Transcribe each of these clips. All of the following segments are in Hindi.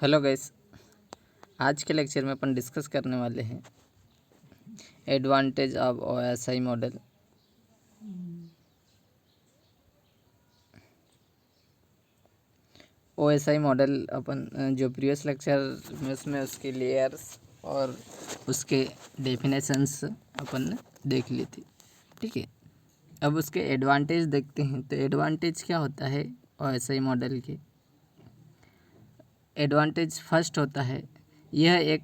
हेलो गाइस, आज के लेक्चर में अपन डिस्कस करने वाले हैं advantage of OSI model. OSI model अपन जो प्रीवियस लेक्चर में उसमें उसके लेयर्स और उसके डेफिनेशंस अपन ने देख ली थी। ठीक है, अब उसके एडवांटेज देखते हैं। तो एडवांटेज क्या होता है ओएसआई मॉडल के? एडवांटेज फर्स्ट होता है, यह एक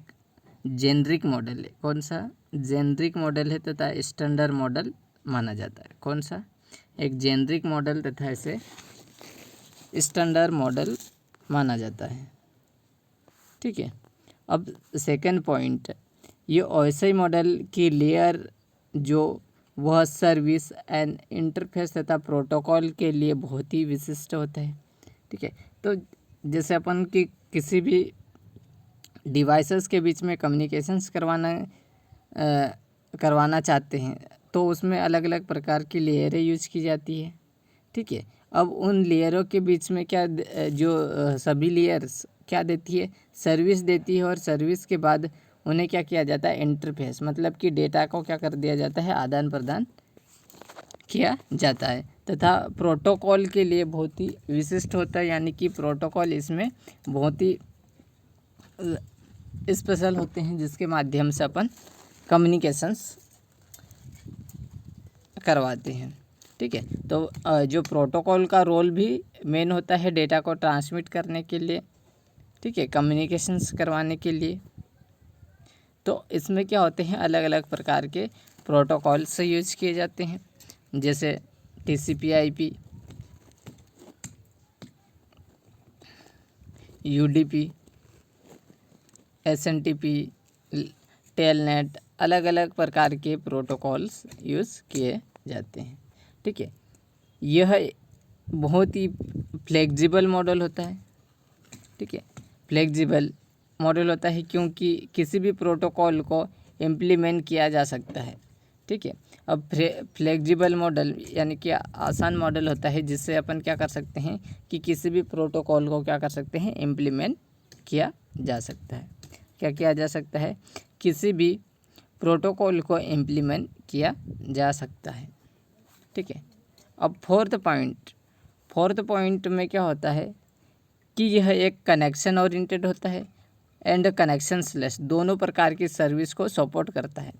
जेनरिक मॉडल है। कौन सा? जेनरिक मॉडल है तथा स्टैंडर्ड मॉडल माना जाता है। कौन सा? एक जेनरिक मॉडल तथा इसे स्टैंडर्ड मॉडल माना जाता है। ठीक है, अब सेकंड पॉइंट, ये ओएसआई मॉडल की लेयर जो वह सर्विस एंड इंटरफेस तथा प्रोटोकॉल के लिए बहुत ही विशिष्ट होता है। ठीक है, तो जैसे अपन की किसी भी डिवाइसेस के बीच में कम्युनिकेशंस करवाना चाहते हैं तो उसमें अलग अलग प्रकार की लेयरें यूज की जाती है। ठीक है, अब उन लेयरों के बीच में क्या जो सभी लेयर्स क्या देती है? सर्विस देती है, और सर्विस के बाद उन्हें क्या किया जाता है? इंटरफेस, मतलब कि डेटा को क्या कर दिया जाता है? आदान प्रदान किया जाता है। तथा प्रोटोकॉल के लिए बहुत ही विशिष्ट होता है, यानी कि प्रोटोकॉल इसमें बहुत ही स्पेशल होते हैं जिसके माध्यम से अपन कम्युनिकेशंस करवाते हैं। ठीक है, तो जो प्रोटोकॉल का रोल भी मेन होता है डेटा को ट्रांसमिट करने के लिए। ठीक है, कम्युनिकेशंस करवाने के लिए। तो इसमें क्या होते हैं? अलग अलग प्रकार के प्रोटोकॉल से यूज किए जाते हैं, जैसे TCP/IP, UDP, SNTP, टेलनेट, अलग अलग प्रकार के प्रोटोकॉल्स यूज़ किए जाते हैं। ठीक है, यह बहुत ही फ्लेक्सिबल मॉडल होता है। ठीक है, फ्लेक्सिबल मॉडल होता है क्योंकि किसी भी प्रोटोकॉल को इम्प्लीमेंट किया जा सकता है। ठीक है, अब फ्लेक्सिबल मॉडल यानी कि आसान मॉडल होता है जिससे अपन क्या कर सकते हैं कि किसी भी प्रोटोकॉल को क्या कर सकते हैं? इम्प्लीमेंट किया जा सकता है। क्या किया जा सकता है? किसी भी प्रोटोकॉल को इम्प्लीमेंट किया जा सकता है। ठीक है, अब फोर्थ पॉइंट में क्या होता है कि यह एक कनेक्शन ओरिएंटेड होता है एंड कनेक्शंस लेस, दोनों प्रकार की सर्विस को सपोर्ट करता है।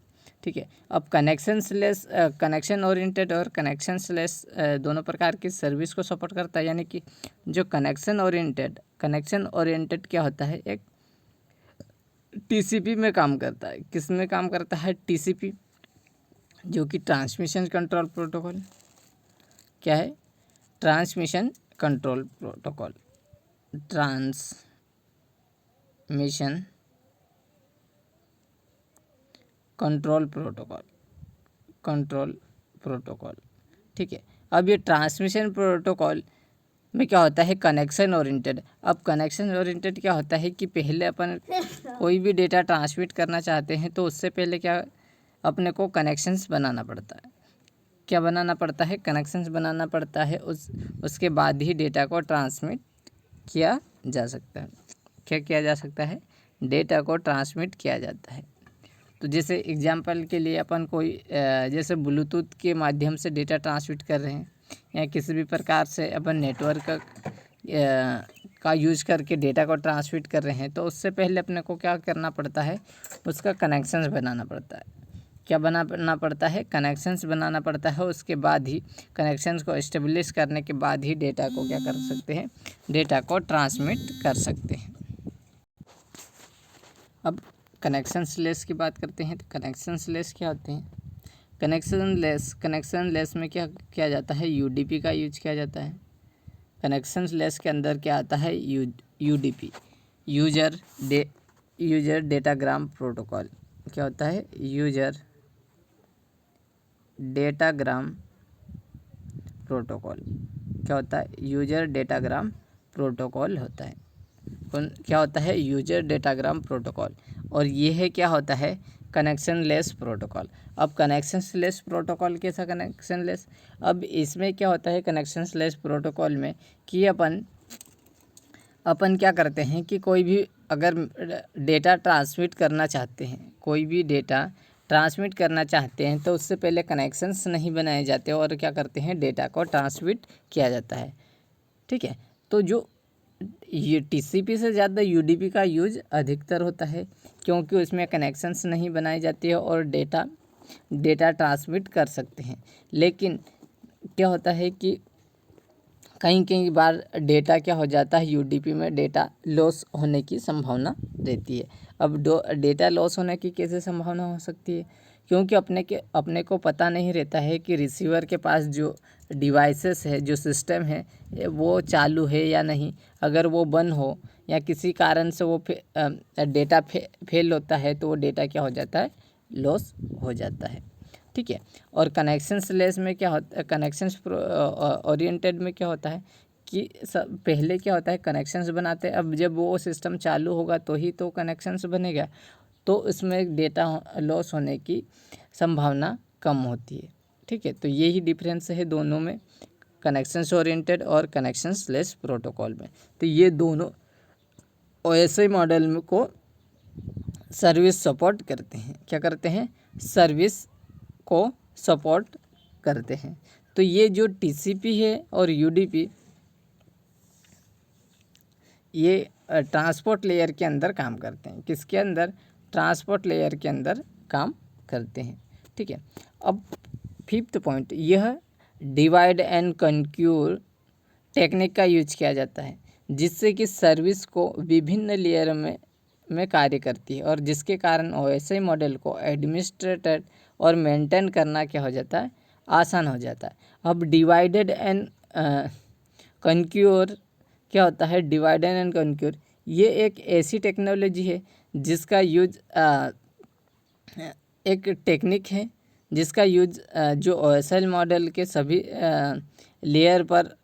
ठीक है, अब कनेक्शन ओरिएंटेड और कनेक्शंस लेस दोनों प्रकार की सर्विस को सपोर्ट करता है, यानी कि जो कनेक्शन ओरिएंटेड क्या होता है? एक TCP में काम करता है। किस में काम करता है? TCP, जो कि ट्रांसमिशन कंट्रोल प्रोटोकॉल। क्या है? Transmission control protocol. Transmission control protocol. ठीक है, अब ये ट्रांसमिशन प्रोटोकॉल में क्या होता है? Connection oriented. अब कनेक्शन ओरिएंटेड क्या होता है कि पहले अपन कोई भी डेटा ट्रांसमिट करना चाहते हैं तो उससे पहले क्या अपने को कनेक्शंस बनाना पड़ता है। क्या बनाना पड़ता है? कनेक्शंस बनाना पड़ता है। उसके बाद ही डेटा को ट्रांसमिट किया जा सकता है। क्या किया जा सकता है? डेटा को ट्रांसमिट किया जाता है। तो जैसे एग्जांपल के लिए अपन कोई जैसे ब्लूटूथ के माध्यम से डेटा ट्रांसमिट कर रहे हैं या किसी भी प्रकार से अपन नेटवर्क का यूज करके डेटा को ट्रांसमिट कर रहे हैं तो उससे पहले अपने को क्या करना पड़ता है? उसका कनेक्शंस बनाना पड़ता है। क्या बनाना पड़ता है? कनेक्शंस बनाना पड़ता है। उसके बाद ही कनेक्शंस को इस्टेब्लिश करने के बाद ही डेटा को क्या कर सकते हैं? डेटा को ट्रांसमिट कर सकते हैं। अब कनेक्शंस लेस की बात करते हैं। तो कनेक्शंस लेस क्या होते हैं? कनेक्शन लेस में क्या किया जाता है? UDP का यूज किया जाता है। कनेक्शंस लेस के अंदर क्या आता है? UDP, user datagram protocol. क्या होता है? User datagram protocol. क्या होता है? यूजर डेटाग्राम प्रोटोकॉल होता है। क्या होता है? User datagram protocol. और ये है क्या होता है? Connection less protocol. अब कनेक्शन लेस प्रोटोकॉल कैसा कनेक्शन लेस? अब इसमें क्या होता है कनेक्शन लेस प्रोटोकॉल में कि अपन अपन क्या करते हैं कि कोई भी अगर डेटा ट्रांसमिट करना चाहते हैं, कोई भी डेटा ट्रांसमिट करना चाहते हैं तो उससे पहले कनेक्शंस नहीं बनाए जाते और क्या करते हैं, डेटा को ट्रांसमिट किया जाता है। ठीक है, तो जो ये टीसीपी से ज़्यादा यूडीपी का यूज अधिकतर होता है, क्योंकि उसमें कनेक्शंस नहीं बनाई जाती है और डेटा ट्रांसमिट कर सकते हैं। लेकिन क्या होता है कि कई कई बार डेटा क्या हो जाता है, यूडीपी में डेटा लॉस होने की संभावना रहती है। अब डेटा लॉस होने की कैसे संभावना हो सकती है, क्योंकि अपने को पता नहीं रहता है कि रिसीवर के पास जो डिवाइसेस है, जो सिस्टम है, वो चालू है या नहीं। अगर वो बंद हो या किसी कारण से वो डेटा फेल होता है तो वो डेटा क्या हो जाता है, लॉस हो जाता है। ठीक है, और कनेक्शंस लेस में क्या होता है, कनेक्शंस ओरिएंटेड में क्या होता है कि पहले क्या होता है, कनेक्शंस बनाते हैं। अब जब वो सिस्टम चालू होगा तो ही तो कनेक्शंस बनेगा, तो इसमें डेटा लॉस होने की संभावना कम होती है। ठीक है, तो यही डिफरेंस है दोनों में, कनेक्शंस ओरिएंटेड और कनेक्शंस लेस प्रोटोकॉल में। तो ये दोनों ओएसआई मॉडल में को सर्विस सपोर्ट करते हैं। क्या करते हैं, सर्विस को सपोर्ट करते हैं। तो ये जो टीसीपी है और यूडीपी, ये ट्रांसपोर्ट लेयर के अंदर काम करते हैं। किसके अंदर, ट्रांसपोर्ट लेयर के अंदर काम करते हैं। ठीक है, अब 5th पॉइंट, यह डिवाइड एंड कन्क्यूर टेक्निक का यूज किया जाता है, जिससे कि सर्विस को विभिन्न लेयर में कार्य करती है और जिसके कारण ओएसआई मॉडल को एडमिनिस्ट्रेटर और मेंटेन करना क्या हो जाता है, आसान हो जाता है। अब डिवाइडेड एंड कन्क्यूर क्या होता है, डिवाइडेड एंड कन्क्यूर ये एक ऐसी टेक्नोलॉजी है जिसका यूज एक टेक्निक है जिसका यूज जो ओएसआई मॉडल के सभी लेयर पर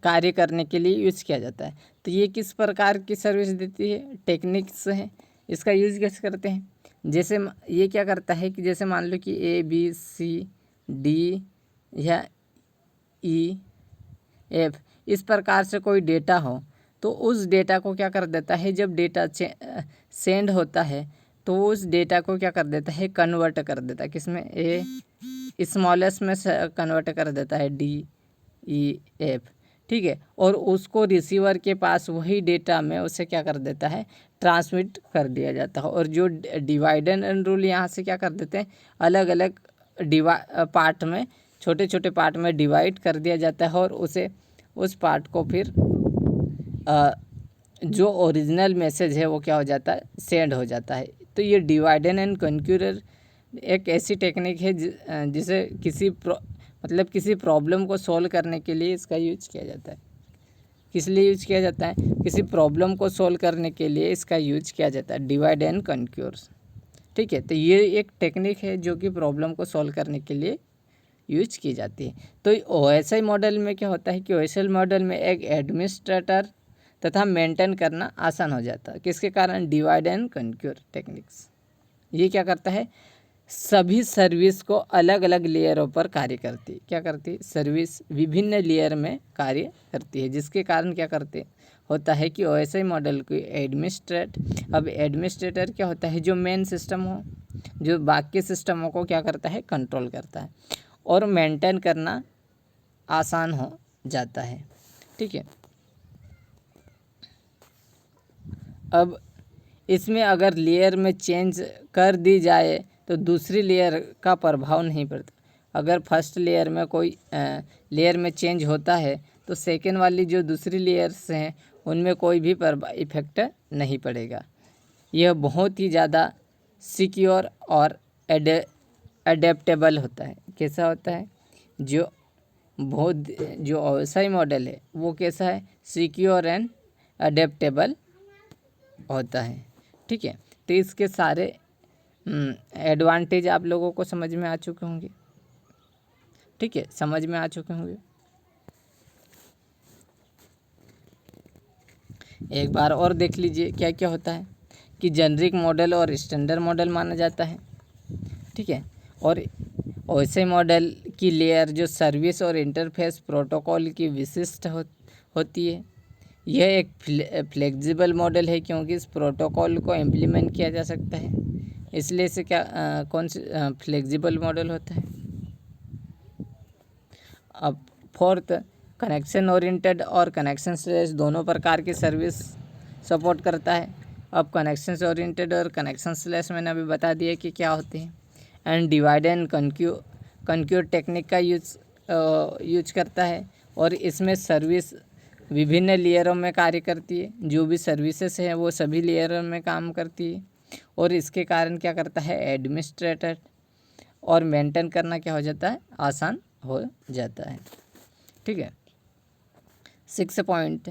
कार्य करने के लिए यूज़ किया जाता है। तो ये किस प्रकार की सर्विस देती है, टेक्निक्स हैं, इसका यूज़ कैसे करते हैं। जैसे ये क्या करता है कि जैसे मान लो कि ABCD या EF इस प्रकार से कोई डेटा हो, तो उस डेटा को क्या कर देता है, जब डेटा सेंड होता है तो उस डेटा को क्या कर देता है, कन्वर्ट कर देता है। किसमें, स्मॉलेस्ट में कन्वर्ट कर देता है, DEF। ठीक है, और उसको रिसीवर के पास वही डेटा में उसे क्या कर देता है, ट्रांसमिट कर दिया जाता है। और जो डिवाइड एंड रूल यहाँ से क्या कर देते हैं, अलग अलग पार्ट में, छोटे छोटे पार्ट में डिवाइड कर दिया जाता है और उस पार्ट को फिर जो ओरिजिनल मैसेज है वो क्या हो जाता है, सेंड हो जाता है। तो ये डिवाइड एंड कन्क्यूरर एक ऐसी टेक्निक है जिसे किसी प्रॉब्लम को सॉल्व करने के लिए इसका यूज किया जाता है। किस लिए यूज किया जाता है, किसी प्रॉब्लम को सॉल्व करने के लिए इसका यूज किया जाता है, डिवाइड एंड कन्क्यूर। ठीक है, तो ये एक टेक्निक है जो कि प्रॉब्लम को सॉल्व करने के लिए यूज की जाती है। तो ओएसआई मॉडल में क्या होता है कि ओएसआई मॉडल में एक एडमिनिस्ट्रेटर तथा मेंटेन करना आसान हो जाता है। किसके कारण, डिवाइड एंड कन्क्यूर टेक्निक्स। ये क्या करता है, सभी सर्विस को अलग अलग लेयरों पर कार्य करती है। क्या करती है, सर्विस विभिन्न लेयर में कार्य करती है, जिसके कारण क्या करते होता है कि ओएसआई मॉडल की अब एडमिनिस्ट्रेटर क्या होता है, जो मेन सिस्टम हो, जो बाकी सिस्टमों को क्या करता है, कंट्रोल करता है और मेंटेन करना आसान हो जाता है। ठीक है, अब इसमें अगर लेयर में चेंज कर दी जाए तो दूसरी लेयर का प्रभाव नहीं पड़ता। अगर फर्स्ट लेयर में कोई लेयर में चेंज होता है तो सेकेंड वाली जो दूसरी लेयर्स हैं उनमें कोई भी इफेक्ट नहीं पड़ेगा। यह बहुत ही ज़्यादा सिक्योर और अडेप्टेबल होता है। कैसा होता है, जो ओएसआई मॉडल है वो कैसा है, सिक्योर एंड अडेप्टेबल होता है। ठीक है, तो इसके सारे एडवांटेज आप लोगों को समझ में आ चुके होंगे। ठीक है, समझ में आ चुके होंगे। एक बार और देख लीजिए क्या क्या होता है कि जेनरिक मॉडल और स्टैंडर्ड मॉडल माना जाता है। ठीक है, और ओएसआई मॉडल की लेयर जो सर्विस और इंटरफेस प्रोटोकॉल की विशिष्ट होती है। यह एक फ्लेक्सिबल मॉडल है क्योंकि इस प्रोटोकॉल को इम्प्लीमेंट किया जा सकता है, इसलिए इसे कौन सी फ्लेक्सिबल मॉडल होता है। अब फोर्थ, कनेक्शन ओरिएंटेड और कनेक्शन स्लैश दोनों प्रकार की सर्विस सपोर्ट करता है। अब कनेक्शन ओरिएंटेड और कनेक्शन स्लैश मैंने अभी बता दिया कि क्या होते हैं। एंड डिवाइड एंड कन्क्यूर टेक्निक का यूज करता है और इसमें सर्विस विभिन्न लेयरों में कार्य करती है। जो भी सर्विसेज हैं वो सभी लेयरों में काम करती है और इसके कारण क्या करता है, एडमिनिस्ट्रेटर और मेंटेन करना क्या हो जाता है, आसान हो जाता है। ठीक है। 6 पॉइंट,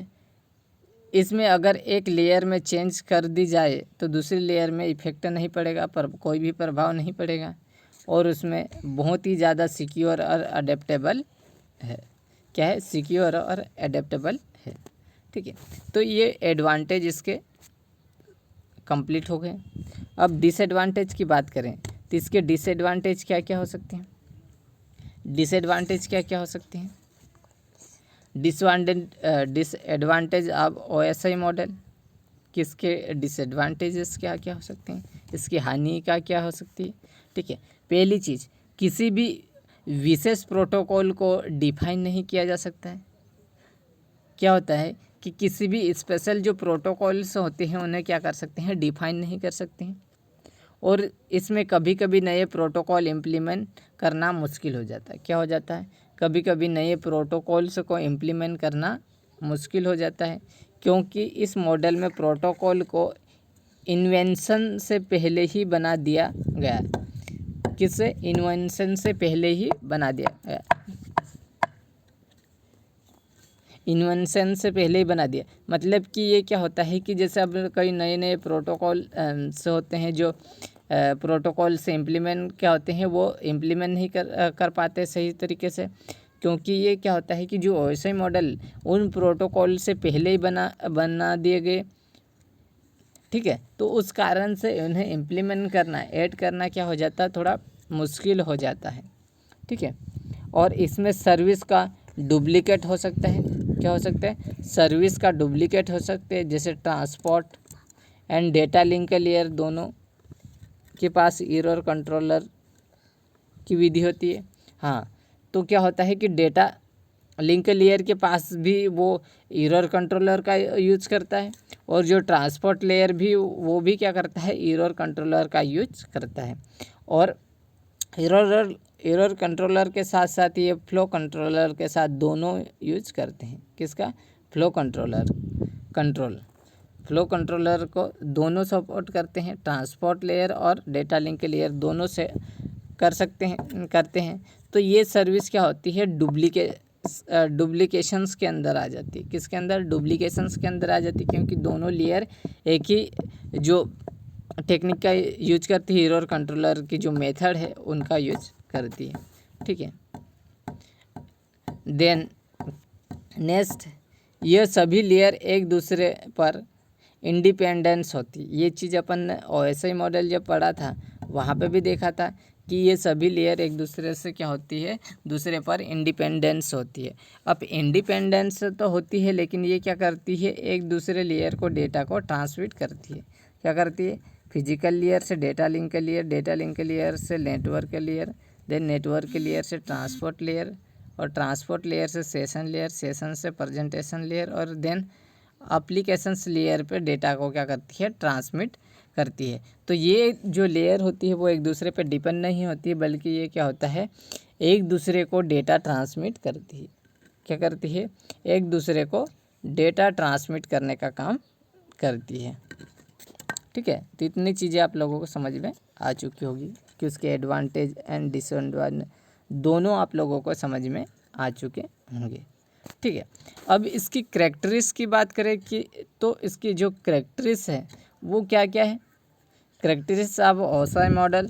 इसमें अगर एक लेयर में चेंज कर दी जाए तो दूसरी लेयर में इफेक्ट नहीं पड़ेगा, पर कोई भी प्रभाव नहीं पड़ेगा और उसमें बहुत ही ज़्यादा सिक्योर और अडेप्टेबल है। क्या है, सिक्योर और अडेप्टेबल है। ठीक है, तो ये एडवांटेज इसके कंप्लीट हो गए। अब डिसएडवांटेज की बात करें तो इसके डिसएडवांटेज क्या क्या हो सकते हैं। डिसएडवांटेज क्या क्या हो सकते हैं। डिसएडवांटेज ऑफ OSI मॉडल, किसके डिसएडवांटेजेस क्या क्या हो सकते हैं, इसकी हानि का क्या हो सकती है। ठीक है, पहली चीज़, किसी भी विशेष प्रोटोकॉल को डिफाइन नहीं किया जा सकता है। क्या होता है कि किसी भी स्पेशल जो प्रोटोकॉल्स होते हैं उन्हें क्या कर सकते हैं, डिफाइन नहीं कर सकते हैं और इसमें कभी कभी नए प्रोटोकॉल इम्प्लीमेंट करना मुश्किल हो जाता है। क्या हो जाता है, कभी कभी नए प्रोटोकॉल्स को इम्प्लीमेंट करना मुश्किल हो जाता है क्योंकि इस मॉडल में प्रोटोकॉल को इन्वेंशन से पहले ही बना दिया गया। किससे, इन्वेंशन से पहले ही बना दिया गया, इन्वेंशन से पहले ही बना दिया। मतलब कि ये क्या होता है कि जैसे अब कई नए नए प्रोटोकॉल से होते हैं, जो प्रोटोकॉल से इम्प्लीमेंट क्या होते हैं वो इम्प्लीमेंट नहीं कर पाते सही तरीके से, क्योंकि ये क्या होता है कि जो OSI मॉडल उन प्रोटोकॉल से पहले ही बना दिए गए। ठीक है, तो उस कारण से उन्हें इम्प्लीमेंट करना, ऐड करना क्या हो जाता है, थोड़ा मुश्किल हो जाता है। ठीक है, और इसमें सर्विस का डुप्लीकेट हो सकता है। क्या हो सकता है, सर्विस का डुप्लीकेट हो सकते हैं, जैसे transport and data link layer दोनों के पास एरर कंट्रोलर की विधि होती है। हाँ, तो क्या होता है कि डेटा लिंक लेयर के पास भी वो एरर कंट्रोलर का यूज करता है और जो ट्रांसपोर्ट लेयर भी वो भी क्या करता है, एरर कंट्रोलर का यूज करता है। और एरर कंट्रोलर के साथ साथ ये फ्लो कंट्रोलर के साथ दोनों यूज करते हैं। किसका, फ्लो फ्लो कंट्रोलर को दोनों सपोर्ट करते हैं, ट्रांसपोर्ट लेयर और डेटा लिंक लेयर दोनों से करते हैं। तो ये सर्विस क्या होती है, डुप्लीकेशंस के अंदर आ जाती है। किसके अंदर, डुप्लीकेशंस के अंदर आ जाती है, क्योंकि दोनों लेयर एक ही जो टेक्निक का यूज करती है, एरर कंट्रोलर की जो मेथड है उनका यूज करती है। ठीक है, देन नेक्स्ट, ये सभी लेयर एक दूसरे पर इंडिपेंडेंस होती। ये चीज़ अपन OSI मॉडल जब पढ़ा था वहाँ पे भी देखा था कि ये सभी लेयर एक दूसरे से क्या होती है, दूसरे पर इंडिपेंडेंस होती है। अब इंडिपेंडेंस तो होती है, लेकिन ये क्या करती है, एक दूसरे लेयर को डेटा को ट्रांसमिट करती है। क्या करती है, फिजिकल लेयर से data link layer, data link layer से network layer, then network layer से ट्रांसपोर्ट लेयर और ट्रांसपोर्ट लेयर से सेशन लेयर, सेशन से प्रेजेंटेशन लेयर और देन एप्लीकेशंस लेयर पे डेटा को क्या करती है, ट्रांसमिट करती है। तो ये जो लेयर होती है वो एक दूसरे पे डिपेंड नहीं होती है, बल्कि ये क्या होता है, एक दूसरे को डेटा ट्रांसमिट करती है। क्या करती है, एक दूसरे को डेटा ट्रांसमिट करने का काम करती है। ठीक है, तो इतनी चीज़ें आप लोगों को समझ में आ चुकी होगी कि उसके एडवांटेज एंड डिसएडवांटेज दोनों आप लोगों को समझ में आ चुके होंगे। ठीक है, अब इसकी करैक्टरिस्टिक्स की बात करें कि तो इसकी जो करैक्टरिस्टिक्स है वो क्या क्या है। करैक्टरिस्टिक्स ऑफ OSI मॉडल,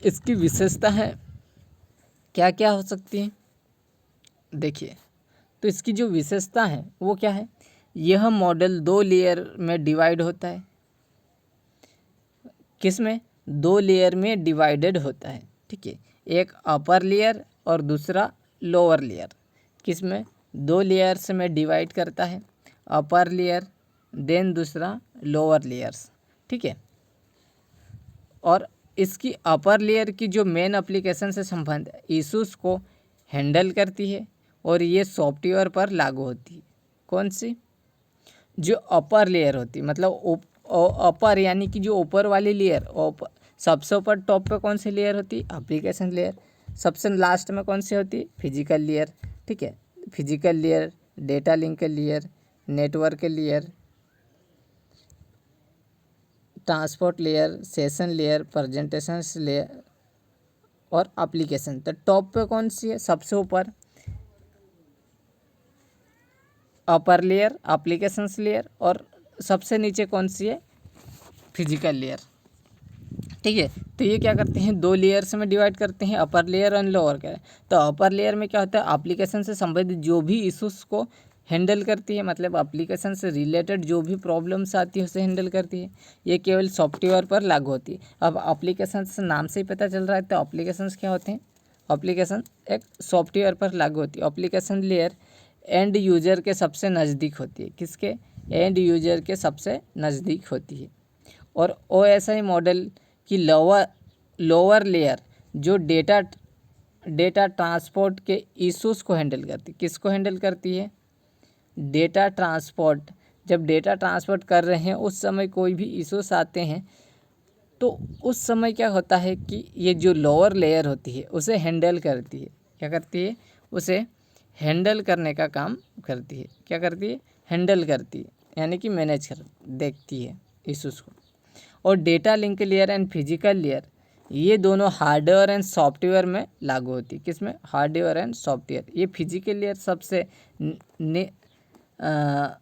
इसकी विशेषता है क्या क्या हो सकती है। देखिए, तो इसकी जो विशेषता है वो क्या है, यह मॉडल 2 लेयर में डिवाइड होता है। किस में, 2 लेयर में डिवाइडेड होता है। ठीक है, एक अपर लेयर और दूसरा लोअर लेयर। किस में, 2 लेयर्स में डिवाइड करता है, अपर लेयर देन दूसरा लोअर लेयर्स, ठीक है। और इसकी अपर लेयर की जो मेन एप्लीकेशन से संबंध इश्यूज़ को हैंडल करती है और ये सॉफ्टवेयर पर लागू होती है। कौन सी? जो अपर लेयर होती है, मतलब अपर यानी कि जो ऊपर वाली लेयर, सबसे ऊपर टॉप पे कौन सी लेयर होती है? Application layer. सबसे लास्ट में कौन सी होती है? फिजिकल लेयर, ठीक है। Physical layer, data link layer, network layer, transport layer, session layer, presentation layer और एप्लीकेशन। तो टॉप पे कौन सी है? सबसे ऊपर अपर लेयर, एप्लीकेशंस लेयर, और सबसे नीचे कौन सी है? फिजिकल लेयर, ठीक है। तो ये क्या करते हैं? 2 लेयर्स में डिवाइड करते हैं, अपर लेयर और लोअर का। तो अपर लेयर में क्या होता है? एप्लीकेशन से संबंधित जो भी इश्यूज़ को हैंडल करती है, मतलब एप्लीकेशन से रिलेटेड जो भी प्रॉब्लम्स आती है उसे हैंडल करती है। ये केवल सॉफ्टवेयर पर लागू होती है। अब एप्लीकेशन से नाम से ही पता चल रहा है, तो एप्लीकेशंस क्या होते हैं? एप्लीकेशन एक सॉफ्टवेयर पर लागू होती है। एप्लीकेशन लेयर एंड यूजर के सबसे नज़दीक होती है। किसके? एंड यूजर के सबसे नज़दीक होती है। और OSI मॉडल की लोअर लेयर जो डेटा ट्रांसपोर्ट के इश्यूज़ को हैंडल करती है। किसको हैंडल करती है? Data transport. जब डेटा ट्रांसपोर्ट कर रहे हैं उस समय कोई भी इश्यूज आते हैं, तो उस समय क्या होता है कि ये जो लोअर लेयर होती है उसे हैंडल करती है। क्या करती है? उसे हैंडल करने का काम करती है। क्या करती है? हैंडल करती है, यानी कि मैनेज कर देखती है इश्यूज़ को। और data link layer and physical layer ये दोनों हार्डवेयर एंड सॉफ्टवेयर में लागू होती है। किस में? Hardware and software. ये फिजिकल लेयर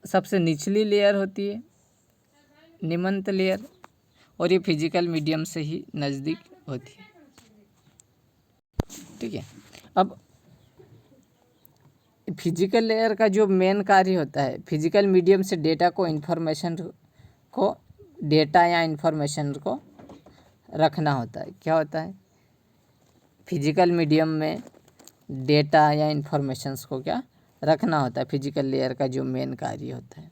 सबसे निचली लेयर होती है, निम्नतम लेयर, और ये फिजिकल मीडियम से ही नज़दीक होती है, ठीक है। अब फिजिकल लेयर का जो मेन कार्य होता है, फिजिकल मीडियम से डेटा या इंफॉर्मेशन को रखना होता है। क्या होता है? फिजिकल मीडियम में डेटा या इंफॉर्मेशंस को क्या रखना होता है? फिजिकल लेयर का जो मेन कार्य होता है,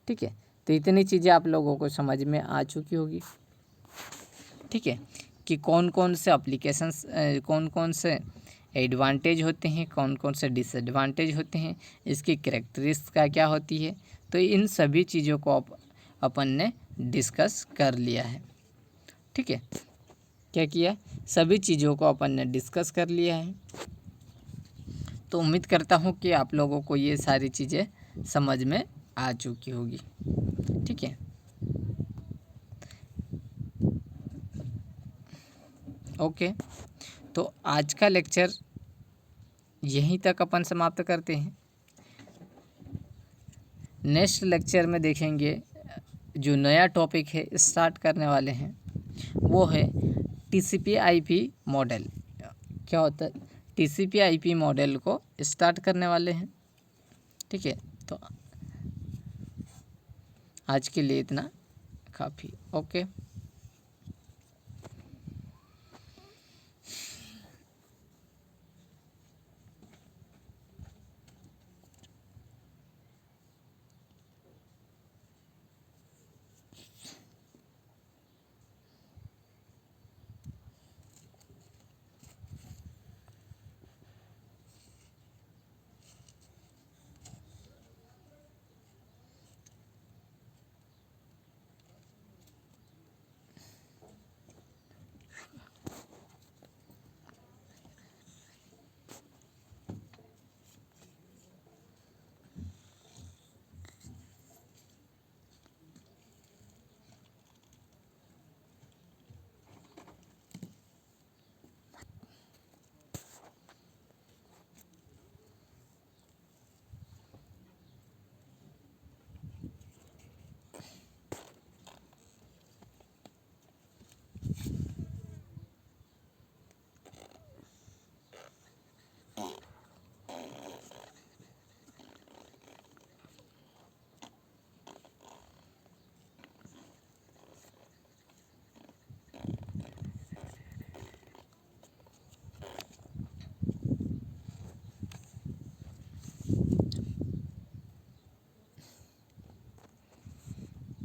ठीक है। तो इतनी चीज़ें आप लोगों को समझ में आ चुकी होगी, ठीक है, कि कौन कौन से एप्लीकेशंस, कौन कौन से एडवांटेज होते हैं, कौन कौन से डिसएडवांटेज होते हैं, इसकी कैरेक्टरिस्टिक्स क्या होती है। तो इन सभी चीज़ों को अपन ने डिस्कस कर लिया है, ठीक है। क्या किया? सभी चीज़ों को अपन ने डिस्कस कर लिया है। तो उम्मीद करता हूँ कि आप लोगों को ये सारी चीज़ें समझ में आ चुकी होगी, ठीक है। ओके, तो आज का लेक्चर यहीं तक अपन समाप्त करते हैं। नेक्स्ट लेक्चर में देखेंगे जो नया टॉपिक है स्टार्ट करने वाले हैं, वो है TCP/IP मॉडल। क्या होता है? TCP/IP मॉडल को स्टार्ट करने वाले हैं, ठीक है। तो आज के लिए इतना काफ़ी। ओके।